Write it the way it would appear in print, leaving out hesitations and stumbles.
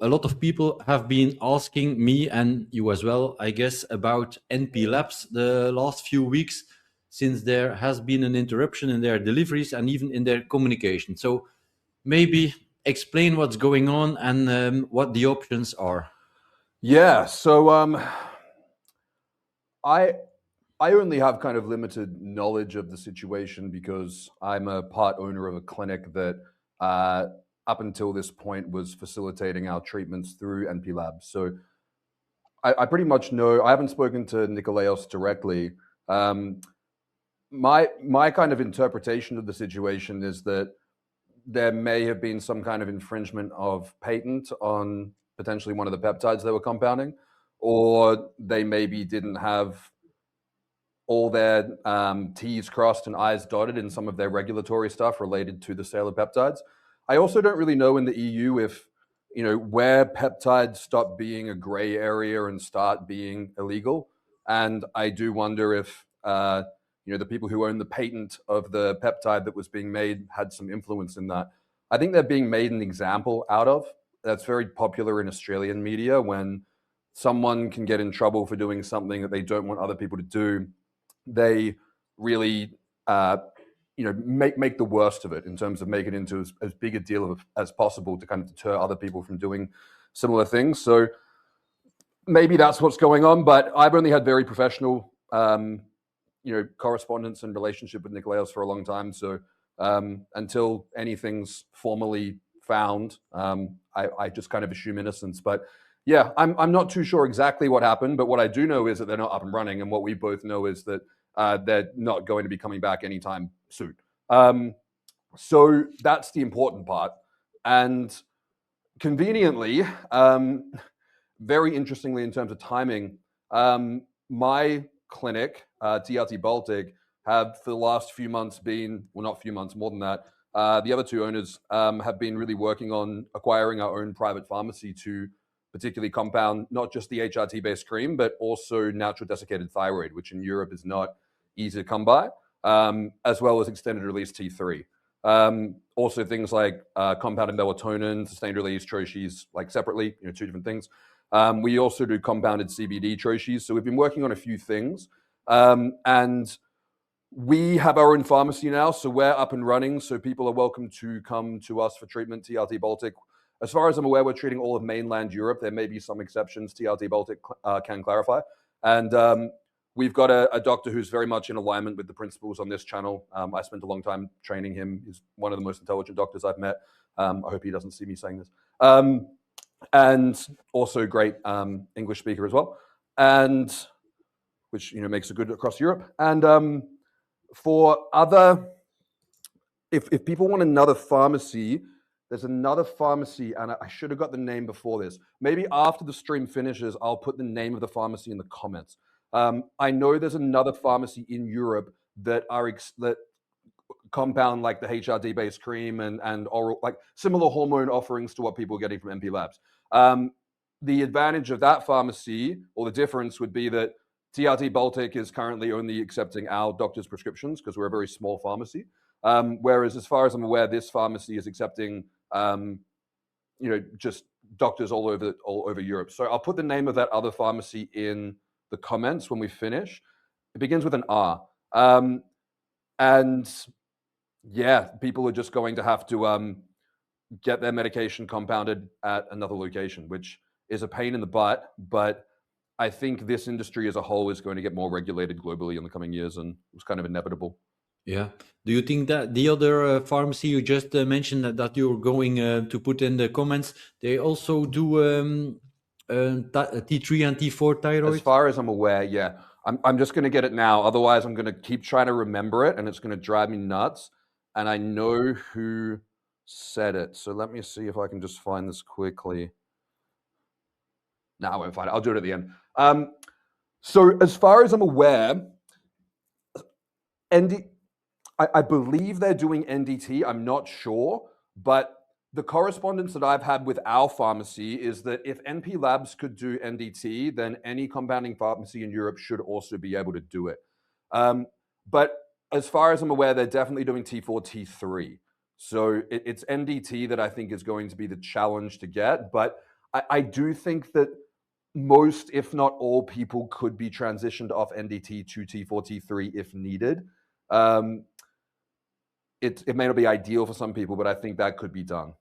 a lot of people have been asking me and you as well, I guess, about nplabs the last few weeks, since there has been an interruption in their deliveries and even in their communication. So maybe explain what's going on and what the options are. Yeah, so I only have kind of limited knowledge of the situation because I'm a part owner of a clinic that up until this point was facilitating our treatments through nplabs. So I pretty much know. I haven't spoken to Nikolaos directly. My kind of interpretation of the situation is that there may have been some kind of infringement of patent on potentially one of the peptides they were compounding, or they maybe didn't have all their T's crossed and I's dotted in some of their regulatory stuff related to the sale of peptides. I also don't really know in the EU if, where peptides stop being a gray area and start being illegal. And I do wonder if, the people who own the patent of the peptide that was being made had some influence in that. I think they're being made an example out of. That's very popular in Australian media when someone can get in trouble for doing something that they don't want other people to do. They really, make the worst of it in terms of making it into as big a deal as possible to kind of deter other people from doing similar things. So maybe that's what's going on. But I've only had very professional, correspondence and relationship with Nikolaos for a long time. So until anything's formally found, I just kind of assume innocence. But yeah, I'm not too sure exactly what happened, but what I do know is that they're not up and running, and what we both know is that they're not going to be coming back anytime soon. So that's the important part. And conveniently, very interestingly in terms of timing, my clinic, TRT Baltic, have for the last few months been, well, not few months, more than that, the other two owners have been really working on acquiring our own private pharmacy to particularly compound not just the HRT-based cream, but also natural desiccated thyroid, which in Europe is not easy to come by, as well as extended release T3. Also things like compounded melatonin, sustained release troches, like separately, two different things. We also do compounded CBD troches. So we've been working on a few things. And we have our own pharmacy now, so we're up and running. So people are welcome to come to us for treatment, TRT Baltic. As far as I'm aware, we're treating all of mainland Europe. There may be some exceptions, TRT Baltic can clarify. And we've got a doctor who's very much in alignment with the principles on this channel. I spent a long time training him. He's one of the most intelligent doctors I've met. I hope he doesn't see me saying this. And also great English speaker as well, and which makes it good across Europe. And for other, if people want another pharmacy, there's another pharmacy, and I should have got the name before this. Maybe after the stream finishes, I'll put the name of the pharmacy in the comments. I know there's another pharmacy in Europe that that compound like the HRD-based cream and oral, like similar hormone offerings to what people are getting from nplabs. The advantage of that pharmacy, or the difference, would be that TRT Baltic is currently only accepting our doctor's prescriptions because we're a very small pharmacy. Whereas, as far as I'm aware, this pharmacy is accepting, just doctors all over Europe. So I'll put the name of that other pharmacy in the comments when we finish. It begins with an R. And yeah, people are just going to have to get their medication compounded at another location, which is a pain in the butt, but I think this industry as a whole is going to get more regulated globally in the coming years, and it's kind of inevitable. Yeah. Do you think that the other pharmacy you just mentioned that you're going to put in the comments, they also do T3 and T4 thyroid? As far as I'm aware, yeah. I'm just going to get it now. Otherwise, I'm going to keep trying to remember it, and it's going to drive me nuts. And I know who said it. So let me see if I can just find this quickly. No, I won't find it. I'll do it at the end. So as far as I'm aware, I believe they're doing NDT. I'm not sure, but the correspondence that I've had with our pharmacy is that if nplabs could do NDT, then any compounding pharmacy in Europe should also be able to do it. But as far as I'm aware, they're definitely doing T4, T3. So it's NDT that I think is going to be the challenge to get. But I do think that most, if not all, people could be transitioned off NDT to T4, T3 if needed. It may not be ideal for some people, but I think that could be done.